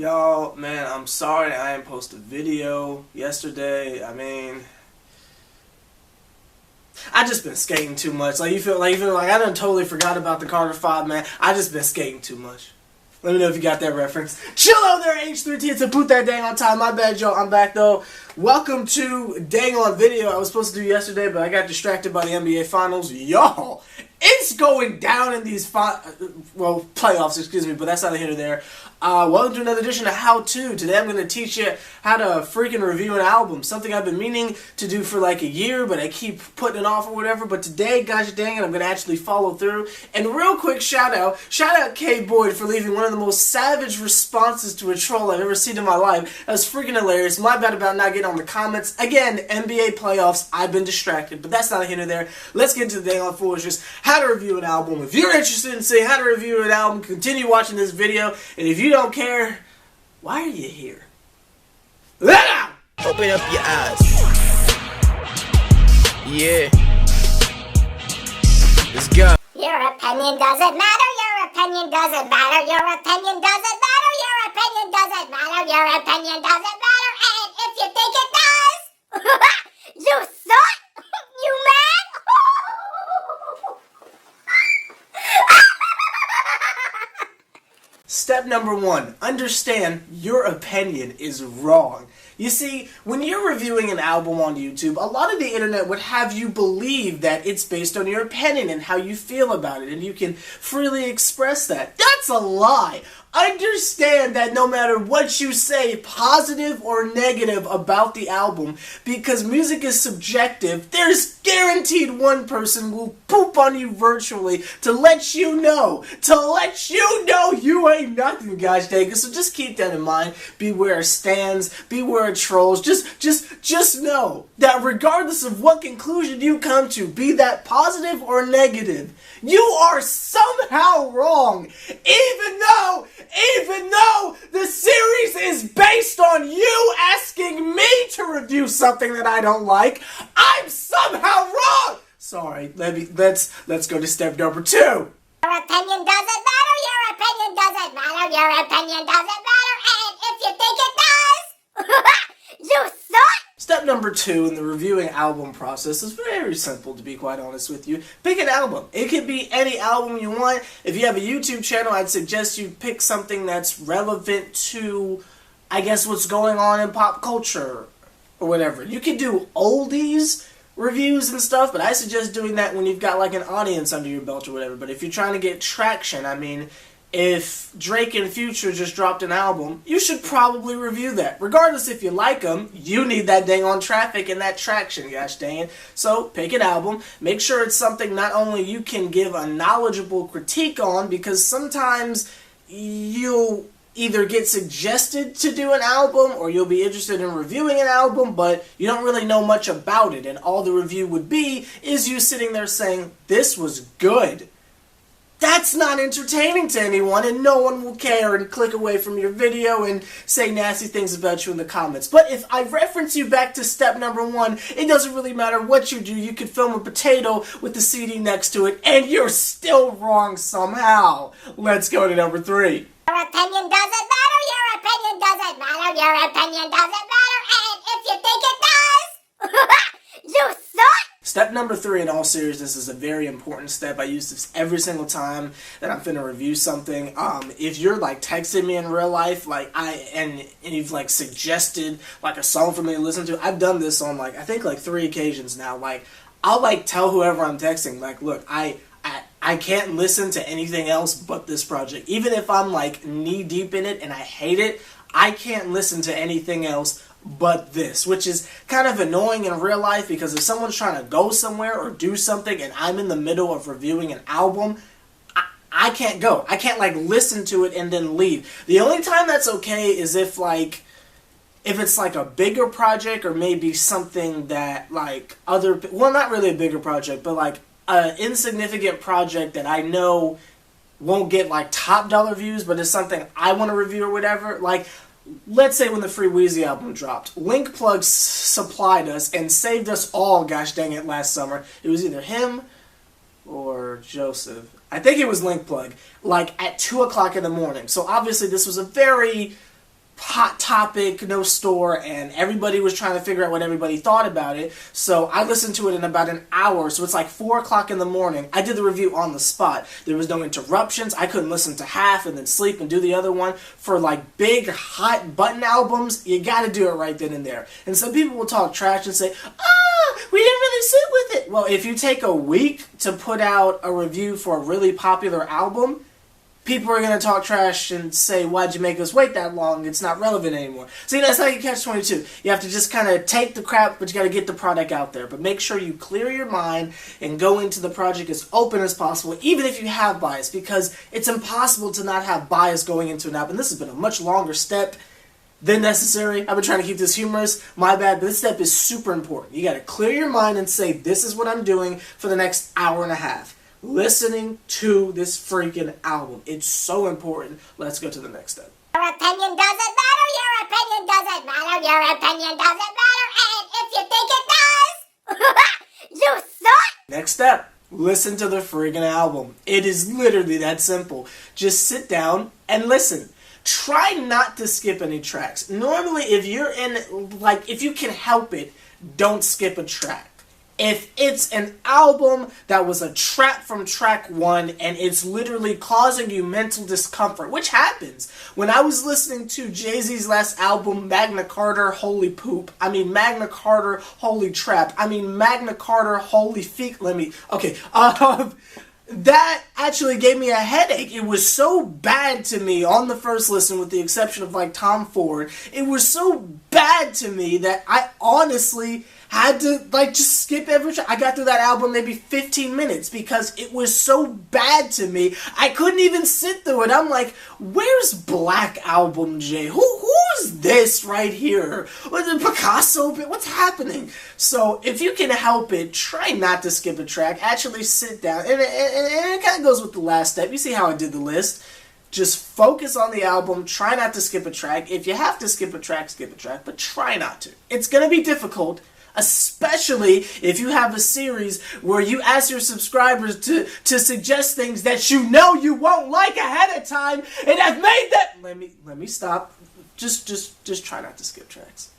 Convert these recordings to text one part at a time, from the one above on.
Y'all, man, I'm sorry I didn't post a video yesterday. I just been skating too much. You feel like I done totally forgot about the Carter 5, man. I just been skating too much. Let me know if you got that reference. Chill out there, H+III+T. It's a put that dang on time. My bad, y'all. I'm back, though. Welcome to Dang On Video. I was supposed to do yesterday, but I got distracted by the NBA Finals. Y'all, it's going down in these playoffs, excuse me, but that's neither here nor there. Welcome to another edition of How To. Today I'm going to teach you how to freaking review an album. Something I've been meaning to do for like a year, but I keep putting it off or whatever. But today, gosh dang it, I'm going to actually follow through. And real quick shout out K Boyd for leaving one of the most savage responses to a troll I've ever seen in my life. That was freaking hilarious. My bad about not getting on the comments. Again, NBA playoffs, I've been distracted, but that's not a hint there. Let's get into the dang on foolishness. How to review an album. If you're interested in seeing how to review an album, continue watching this video. And if you don't care, why are you here? Open up your eyes. Yeah. Let's go. Your opinion doesn't matter. Your opinion doesn't matter. Your opinion doesn't matter. Your opinion doesn't matter. Your opinion doesn't matter. And if you think it does, you suck. You mad? Step number 1, understand your opinion is wrong. You see, when you're reviewing an album on YouTube, a lot of the internet would have you believe that it's based on your opinion and how you feel about it, and you can freely express that. That's a lie. Understand that no matter what you say, positive or negative about the album, because music is subjective, there's guaranteed one person will poop on you virtually to let you know you ain't nothing, gosh dang it. So just keep that in mind. Beware of stans, beware of trolls. Just know that regardless of what conclusion you come to, be that positive or negative, you are somehow wrong, even though the series is based on you asking me to review something that I don't like. I'm somehow wrong. Sorry, let's go to step number 2. Your opinion doesn't matter. Your opinion doesn't matter. Your opinion doesn't matter. And if you think it does, you suck. Step number 2 in the reviewing album process is very simple, to be quite honest with you. Pick an album. It could be any album you want. If you have a YouTube channel, I'd suggest you pick something that's relevant to, I guess, what's going on in pop culture or whatever. You could do oldies reviews and stuff, but I suggest doing that when you've got like an audience under your belt or whatever. But if you're trying to get traction, if Drake and Future just dropped an album, you should probably review that. Regardless if you like them, you need that dang on traffic and that traction, gosh dang it. So pick an album, make sure it's something not only you can give a knowledgeable critique on, because sometimes you'll either get suggested to do an album or you'll be interested in reviewing an album, but you don't really know much about it, and all the review would be is you sitting there saying, this was good. That's not entertaining to anyone, and no one will care and click away from your video and say nasty things about you in the comments. But if I reference you back to step number 1, it doesn't really matter what you do. You could film a potato with the CD next to it, and you're still wrong somehow. Let's go to number 3. Your opinion doesn't matter. Your opinion doesn't matter. Your opinion doesn't matter. And if you think it does, you suck. Step number 3, in all seriousness, is a very important step. I use this every single time that I'm finna review something. If you're like texting me in real life, and you've like suggested like a song for me to listen to, I've done this on I think 3 occasions now. I'll tell whoever I'm texting, look, I can't listen to anything else but this project. Even if I'm knee deep in it and I hate it, I can't listen to anything else but this, which is kind of annoying in real life, because if someone's trying to go somewhere or do something and I'm in the middle of reviewing an album, I can't go. I can't listen to it and then leave. The only time that's okay is if it's a bigger project, or maybe something that not really a bigger project, but an insignificant project that I know won't get top dollar views, but it's something I want to review or whatever. Let's say when the Free Weezy album dropped, Link Plug supplied us and saved us all, gosh dang it, last summer. It was either him or Joseph. I think it was Link Plug, at 2 o'clock in the morning. So obviously this was a very hot topic, no store, and everybody was trying to figure out what everybody thought about it. So I listened to it in about an hour. So it's like 4 o'clock in the morning. I did the review on the spot. There was no interruptions. I couldn't listen to half and then sleep and do the other one. For like big, hot button albums, you gotta do it right then and there. And some people will talk trash and say, we didn't really sit with it. Well, if you take a week to put out a review for a really popular album, people are going to talk trash and say, why'd you make us wait that long? It's not relevant anymore. See, that's how you catch 22. You have to just kind of take the crap, but you got to get the product out there. But make sure you clear your mind and go into the project as open as possible, even if you have bias, because it's impossible to not have bias going into an album. This has been a much longer step than necessary. I've been trying to keep this humorous. My bad, but this step is super important. You got to clear your mind and say, this is what I'm doing for the next hour and a half. Listening to this freaking album. It's so important. Let's go to the next step. Your opinion doesn't matter. Your opinion doesn't matter. Your opinion doesn't matter. And if you think it does, you suck. Next step. Listen to the freaking album. It is literally that simple. Just sit down and listen. Try not to skip any tracks. Normally, if you're in, like, if you can help it, don't skip a track. If it's an album that was a trap from track 1 and it's literally causing you mental discomfort, which happens. When I was listening to Jay-Z's last album, Magna Carta, holy poop. I mean, Magna Carta, holy trap. I mean, Magna Carta, holy feet. That actually gave me a headache. It was so bad to me on the first listen, with the exception of like Tom Ford. It was so bad to me that I honestly had to like just skip every track. I got through that album maybe 15 minutes because it was so bad to me. I couldn't even sit through it. I'm like, where's Black Album, Jay? Who's this right here? What's it, Picasso? What's happening? So if you can help it, try not to skip a track. Actually sit down. And it kind of goes with the last step. You see how I did the list? Just focus on the album. Try not to skip a track. If you have to skip a track, but try not to. It's going to be difficult, especially if you have a series where you ask your subscribers to suggest things that you know you won't like ahead of time and have made them. Let me stop. Just try not to skip tracks.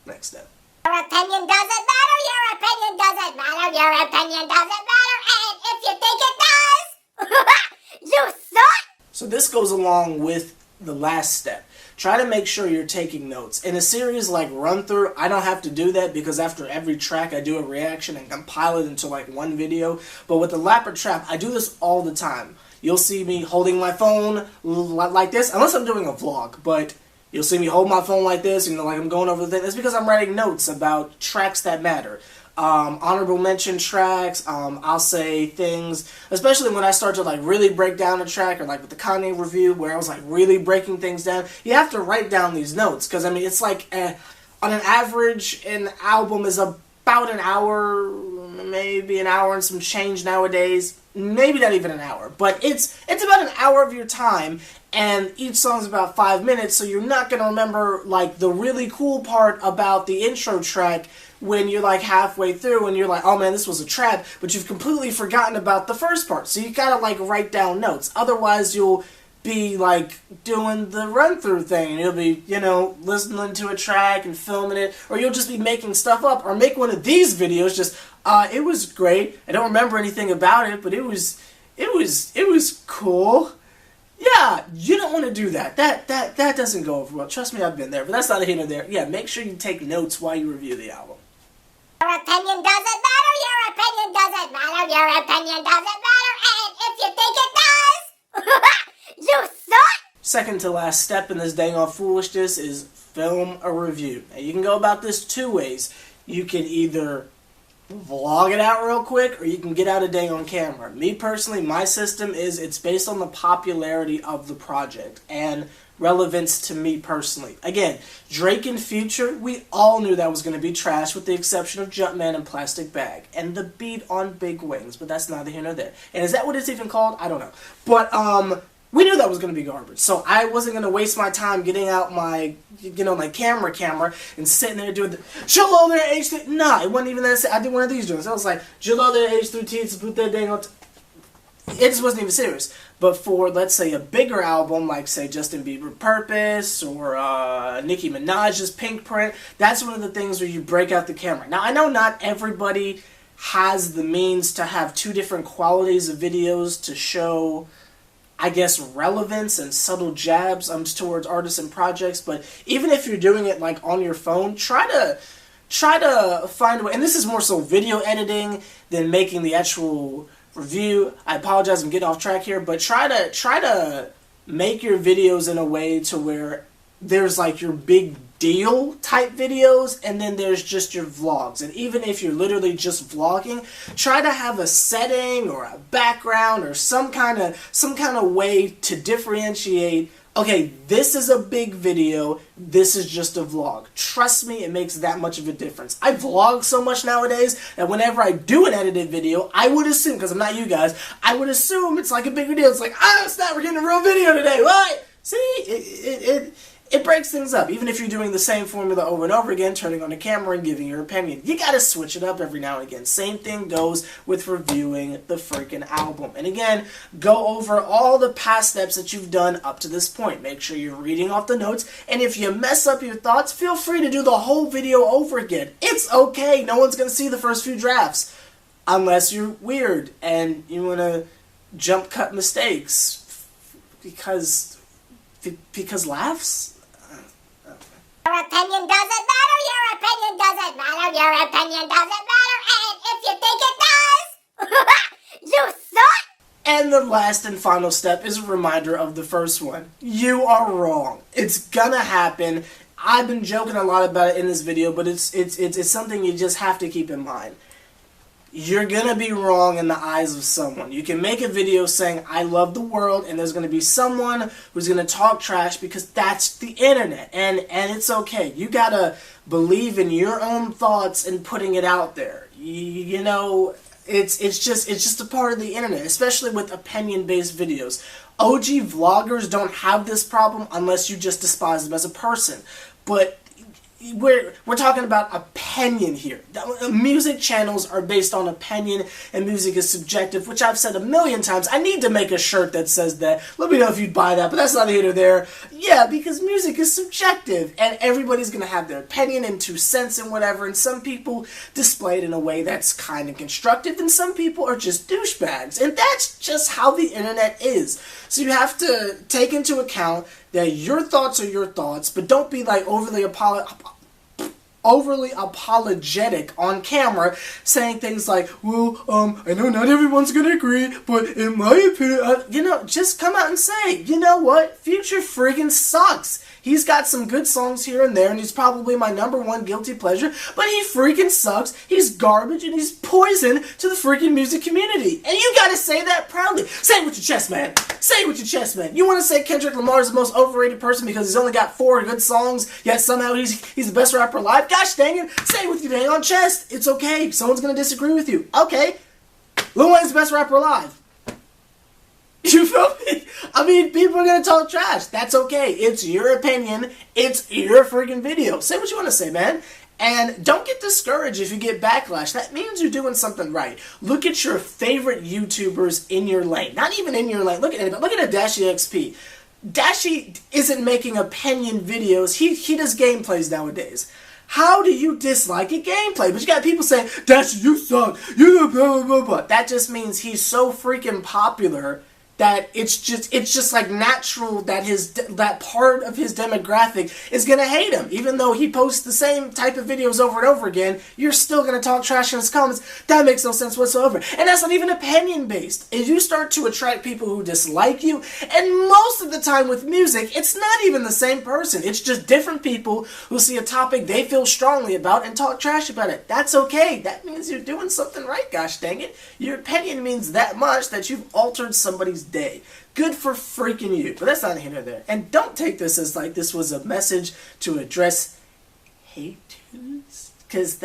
Next step. Your opinion doesn't matter. Your opinion doesn't matter. Your opinion doesn't matter. And if you think it does, you suck. So this goes along with the last step. Try to make sure you're taking notes. In a series like Run Through, I don't have to do that because after every track I do a reaction and compile it into like one video. But with the Lapper Trap, I do this all the time. You'll see me holding my phone like this, unless I'm doing a vlog, but you'll see me hold my phone like this, like I'm going over the thing. That's because I'm writing notes about tracks that matter. Honorable mention tracks, I'll say things, especially when I start to like really break down a track, or like with the Kanye review where I was like really breaking things down. You have to write down these notes, because I mean it's like on an average an album is about an hour, maybe an hour and some change nowadays, maybe not even an hour, but it's about an hour of your time, and each song's about 5 minutes, so you're not going to remember like the really cool part about the intro track when you're like halfway through and you're like, oh man, this was a trap, but you've completely forgotten about the first part. So you gotta like write down notes. Otherwise you'll be like doing the run through thing and you'll be, listening to a track and filming it, or you'll just be making stuff up, or make one of these videos just, it was great. I don't remember anything about it, but it was cool. Yeah, you don't want to do that. That doesn't go over well. Trust me, I've been there, but that's not a here nor there. Yeah, make sure you take notes while you review the album. Your opinion doesn't matter. Your opinion doesn't matter. Your opinion doesn't matter. And if you think it does, you suck. Second to last step in this dang old foolishness is film a review. Now, you can go about this two ways. You can either vlog it out real quick, or you can get out a dang on camera. Me personally, my system is it's based on the popularity of the project and relevance to me personally. Again, Drake and Future, we all knew that was going to be trash with the exception of Jumpman and Plastic Bag and the beat on Big Wings, but that's neither here nor there. And is that what it's even called? I don't know. But we knew that was going to be garbage, so I wasn't going to waste my time getting out my, my camera and sitting there doing the Jalo there H3. Nah, it wasn't even that. I did one of these joints. I was like, Jalo there H+III+T to put that dang on. It just wasn't even serious. But for, let's say, a bigger album, like, say, Justin Bieber Purpose or Nicki Minaj's Pink Print, that's one of the things where you break out the camera. Now, I know not everybody has the means to have two different qualities of videos to show, I guess, relevance and subtle jabs towards artists and projects, but even if you're doing it, like, on your phone, try to find a way, and this is more so video editing than making the actual review. I apologize, I'm getting off track here, but try to make your videos in a way to where there's like your big deal type videos, and then there's just your vlogs. And even if you're literally just vlogging, try to have a setting or a background or some kind of way to differentiate. Okay, this is a big video, this is just a vlog. Trust me, it makes that much of a difference. I vlog so much nowadays that whenever I do an edited video, I would assume, because I'm not you guys, I would assume it's like a big deal. It's like, snap, we're getting a real video today, what? See, it breaks things up. Even if you're doing the same formula over and over again, turning on the camera and giving your opinion, you gotta switch it up every now and again. Same thing goes with reviewing the freaking album. And again, go over all the past steps that you've done up to this point. Make sure you're reading off the notes, and if you mess up your thoughts, feel free to do the whole video over again. It's okay. No one's gonna see the first few drafts, unless you're weird and you wanna jump cut mistakes because laughs. Your opinion doesn't matter, your opinion doesn't matter, your opinion doesn't matter, and if you think it does, you suck! And the last and final step is a reminder of the first one. You are wrong. It's gonna happen. I've been joking a lot about it in this video, but it's something you just have to keep in mind. You're gonna be wrong in the eyes of someone. You can make a video saying, I love the world, and there's gonna be someone who's gonna talk trash because that's the internet, and it's okay. You gotta believe in your own thoughts and putting it out there. You know, it's just a part of the internet, especially with opinion-based videos. OG vloggers don't have this problem unless you just despise them as a person. But we're talking about opinion here. Music channels are based on opinion, and music is subjective, which I've said a million times. I need to make a shirt that says that. Let me know if you'd buy that, but that's not here or there. Yeah, because music is subjective, and everybody's going to have their opinion and 2 cents and whatever, and some people display it in a way that's kind of constructive, and some people are just douchebags, and that's just how the internet is. So you have to take into account that your thoughts are your thoughts, but don't be like overly apologetic on camera, saying things like, well, I know not everyone's gonna agree, but in my opinion, just come out and say, you know what, Future friggin' sucks. He's got some good songs here and there, and he's probably my #1 guilty pleasure, but he freaking sucks, he's garbage, and he's poison to the freaking music community. And you gotta say that proudly. Say it with your chest, man. Say it with your chest, man. You wanna say Kendrick Lamar is the most overrated person because he's only got 4 good songs, yet somehow he's the best rapper alive? Gosh dang it, say it with your dang on chest. It's okay, someone's gonna disagree with you. Okay, Lil Wayne's the best rapper alive. You feel me? I mean, people are gonna talk trash. That's okay. It's your opinion. It's your freaking video. Say what you want to say, man. And don't get discouraged if you get backlash. That means you're doing something right. Look at your favorite YouTubers in your lane. Not even in your lane. Look at anybody. Look at a Dashi XP. Dashi isn't making opinion videos. He does gameplays nowadays. How do you dislike a gameplay? But you got people saying, Dashi, you suck. You blah, blah, blah, blah. That just means he's so freaking popular that it's just like natural that that part of his demographic is gonna hate him. Even though he posts the same type of videos over and over again, you're still gonna talk trash in his comments. That makes no sense whatsoever. And that's not even opinion based. If you start to attract people who dislike you, and most of the time with music, it's not even the same person. It's just different people who see a topic they feel strongly about and talk trash about it. That's okay. That means you're doing something right, gosh dang it. Your opinion means that much that you've altered somebody's day. Good for freaking you. But that's not here nor there. And don't take this as like this was a message to address haters, because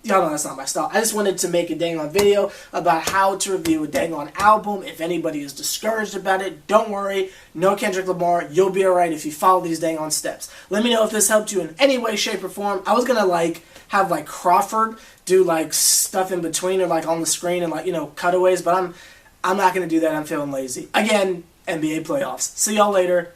y'all know that's not my style. I just wanted to make a dang on video about how to review a dang on album. If anybody is discouraged about it, don't worry. No Kendrick Lamar. You'll be alright if you follow these dang on steps. Let me know if this helped you in any way, shape, or form. I was gonna have Crawford do stuff in between or on the screen and cutaways, but I'm not going to do that. I'm feeling lazy. Again, NBA playoffs. See y'all later.